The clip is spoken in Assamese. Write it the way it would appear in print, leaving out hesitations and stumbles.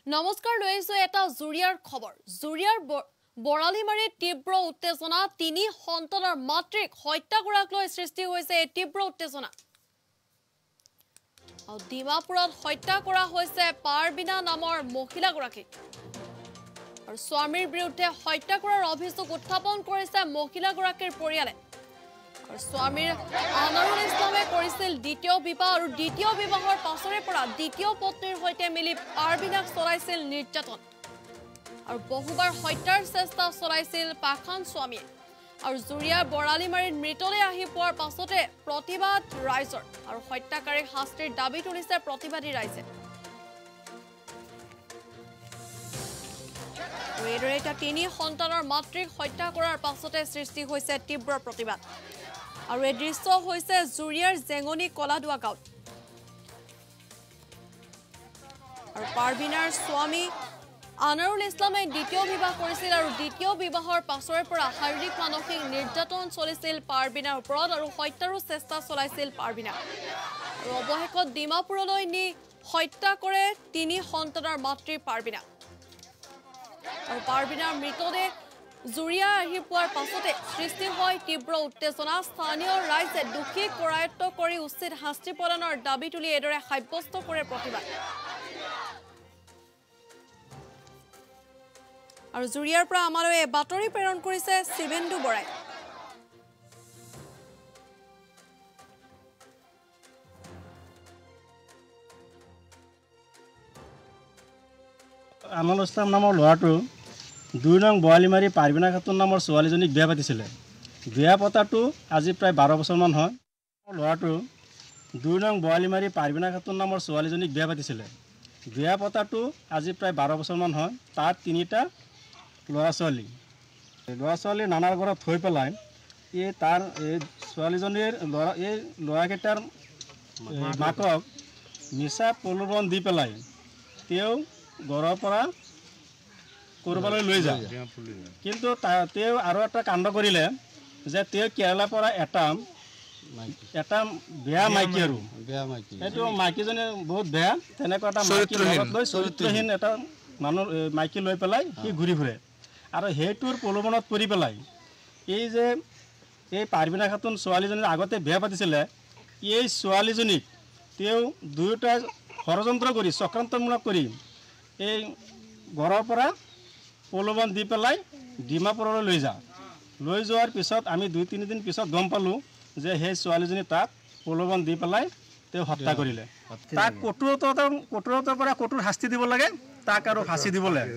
নমস্কাৰ লৈছো এটা জুৰিয়াৰ খবৰ জুৰিয়াৰ বৰালিমাৰীত তীব্ৰ উত্তেজনা তিনি সন্তানৰ মাতৃক হত্যা কৰাক লৈ সৃষ্টি হৈছে তীব্ৰ উত্তেজনা ডিমাপুৰত হত্যা কৰা হৈছে পাৰবিনা নামৰ মহিলাগৰাকীক আৰু স্বামীৰ বিৰুদ্ধে হত্যা কৰাৰ অভিযোগ উত্থাপন কৰিছে মহিলাগৰাকীৰ পৰিয়ালে আৰু স্বামীৰ আনাৰুল ইছলামে কৰিছিল দ্বিতীয় বিবাহ আৰু দ্বিতীয় বিবাহৰ পাছৰে পৰা দ্বিতীয় পত্নীৰ সৈতে মিলি পাৰবিনাক চলাইছিল নিৰ্যাতন আৰু বহুবাৰ হত্যাৰ চেষ্টা চলাইছিল পাখান স্বামীয়ে আৰু জুৰিয়াৰ বৰালিমাৰীত মৃতদেহ আহি পোৱাৰ পাছতে প্ৰতিবাদ ৰাইজৰ আৰু হত্যাকাৰীক শাস্তিৰ দাবী তুলিছে প্ৰতিবাদী ৰাইজে এইদৰে এটা তিনি সন্তানৰ মাতৃক হত্যা কৰাৰ পাছতে সৃষ্টি হৈছে তীব্ৰ প্ৰতিবাদ আৰু এই দৃশ্য হৈছে জুৰিয়াৰ জেঙনি কলাদুৱা গাঁৱত আৰু পাৰবিনাৰ স্বামী আনাৰুল ইছলামে দ্বিতীয় বিবাহ কৰিছিল আৰু দ্বিতীয় বিবাহৰ পাছৰে পৰা শাৰীৰিক মানসিক নিৰ্যাতন চলিছিল পাৰবিনাৰ ওপৰত আৰু হত্যাৰো চেষ্টা চলাইছিল পাৰবিনা আৰু অৱশেষত ডিমাপুৰলৈ নি হত্যা কৰে তিনি সন্তানৰ মাতৃ পাৰবিনা আৰু পাৰবিনাৰ মৃতদেহ জুৰিয়া আহি পোৱাৰ পাছতে সৃষ্টি হয় তীব্ৰ উত্তেজনা স্থানীয় ৰাইজে দুখী কৰায়ত্ব কৰি উচিত শাস্তি প্ৰদানৰ দাবী তুলি এইদৰে সাব্যস্ত কৰে প্ৰতিবাদ আৰু জুৰিয়াৰ পৰা আমালৈ বাতৰি প্ৰেৰণ কৰিছে শিবেন্দু বৰাই আনাৰুল ইছলাম নামৰ ল'ৰাটো ২ নং বৰালিমাৰী পাৰবিনা খাতুন নামৰ ছোৱালীজনীক বিয়া পাতিছিলে বিয়া পতাটো আজি প্ৰায় ১২ বছৰমান হয় ল'ৰাটো ২ নং বৰালিমাৰী পাৰবিনা খাতুন নামৰ ছোৱালীজনীক বিয়া পাতিছিলে বিয়া পতাটো আজি প্ৰায় ১২ বছৰমান হয় তাত তিনিটা ল'ৰা ছোৱালী নানাৰ ঘৰত থৈ পেলাই তাৰ ছোৱালীজনীৰ ল'ৰাকেইটাৰ মাকক মিছা প্ৰলোভন দি পেলাই তেওঁ ঘৰৰ পৰা কৰবালৈ লৈ যায় কিন্তু তেওঁ আৰু এটা কাণ্ড কৰিলে যে তেওঁ কেৰালাৰ পৰা এটা বেয়া মাইকী আৰু সেইটো মাইকীজনী বহুত বেয়া তেনেকুৱা এটা মাইকী লগত লৈ চৰিত্ৰহীন এটা মানুহ মাইকী লৈ পেলাই সি ঘূৰি ফুৰে আৰু সেইটোৰ প্ৰলোভনত পৰি পেলাই এই পাৰবিনা খাতুন ছোৱালীজনীৰ আগতে বিয়া পাতিছিলে এই ছোৱালীজনীক তেওঁ দুয়োটাই ষড়যন্ত্ৰ কৰি চক্ৰান্তমূলক কৰি এই ঘৰৰ পৰা প্ৰলোভন দি পেলাই ডিমাপুৰলৈ লৈ যোৱাৰ পিছত আমি ২-৩ দিন পিছত গম পালোঁ যে সেই ছোৱালীজনী তাক প্ৰলোভন দি পেলাই তেওঁ হত্যা কৰিলে তাক কঠোৰতাৰ পৰা কঠোৰ শাস্তি দিব লাগে তাক আৰু ফাঁচি দিব লাগে